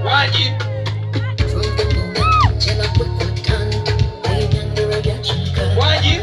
Wangi. Wangi.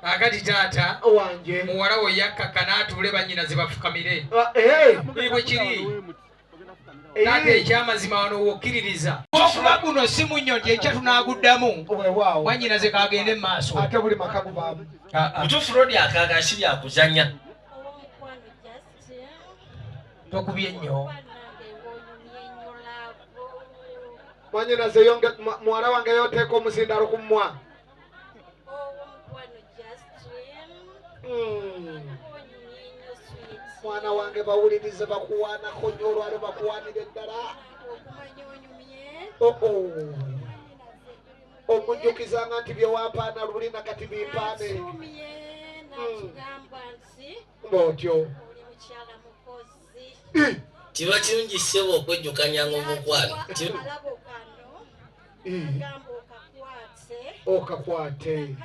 Akati tata wange muwala we yakkakana atule banyina zibafukamire bwe kiri tata ekyamazima wano wokkiririza okuba guno si munyonyi ekyo tunaaguddamu wanyina ze kagende mu maaso ate buli maka gubaamu mutuufu lodi akaaga si byakuzanya tokubye nnyo wanyina ze yonge muwala wange yoteeka omusindalo ku mmwa mwana wange bawulirize bakuwaanako nnyo olwalo bakuwaanire ddala omunjukizanga nti byewampaana luli nakati bimpaane bwotyo kiba kirungi ssebo okwejjukanyanga omukwano okakwate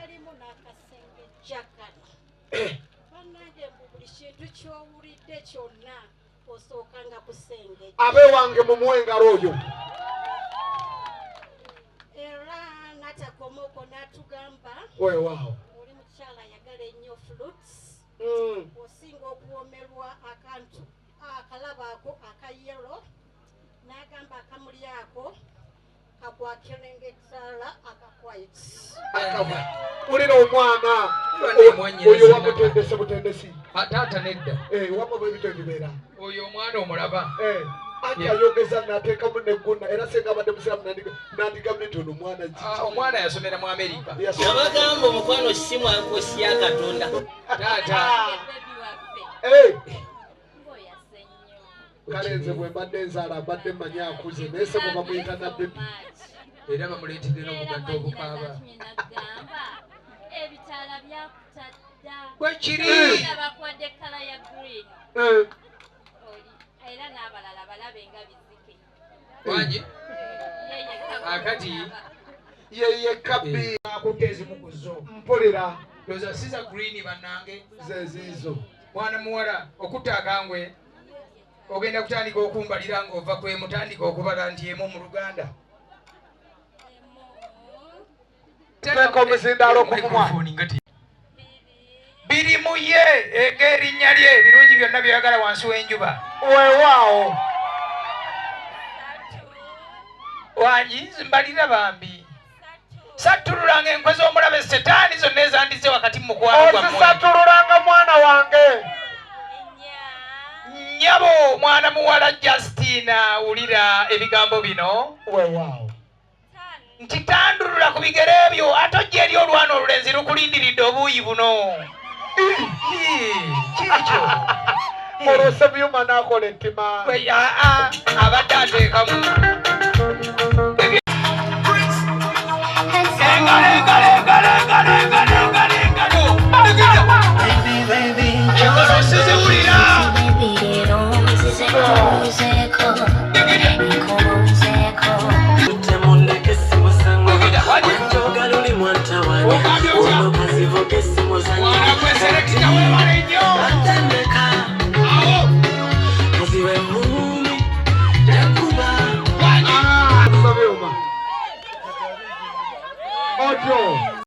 abe wange mumuwe engalo oyo era natakomoko natugamba weewaawo oli mukyala ayagala ennyo fruits osinga okuwomerwa akantu akalaba ako akayelo n'agamba akamuli ako kakwakirengetala akakwait ulira omwana oyo wamutendese butendesi taata nedda wamwe bwebityo bibeera oyo omwana omulaba ati ayongeza nateekamu negguna era senga abadde musiramu nandigambe nti ono omwana omwana yasomera mu Amerika abagamba omukwano simu akosi ya Katonda taata kale nze bwe mbadde nzaala mbadde mmanyi akuze naye se bwe bamuyita na bebi era bamuleetedde n'obugatto obukaaba ebitaala byakutadda bwe kiri abakwadde kala ya green era n'abalala balabe nga bizike wangi akati yeye kabi akutezi mukuzo mpulira doza siza green bannange zezizo mwana muwala okutaagangwe ogenda kutandika okumbalira ng'ova kwe mutandika okubala nti emu mu Luganda teeka omusindalo okumumwa biri mu ye ng'erinnya lye ebirungi byonna byeyagala wansi w'enjuba weewaawo wangi mbalira bambi sattululanga enkwe z'omulabe setaani zonna ezandize wakati mu mukwano gwammwe ozisattululanga mwana wange nyabo mwana muwala Justina ulira ebigambo bino weewaawo nti tandulula ku bigere ebyo ate ojja eri olwana olulenzi lukulindiridde obuuyi buno kikyo olwose byuma nakola ettima abadde ateekamu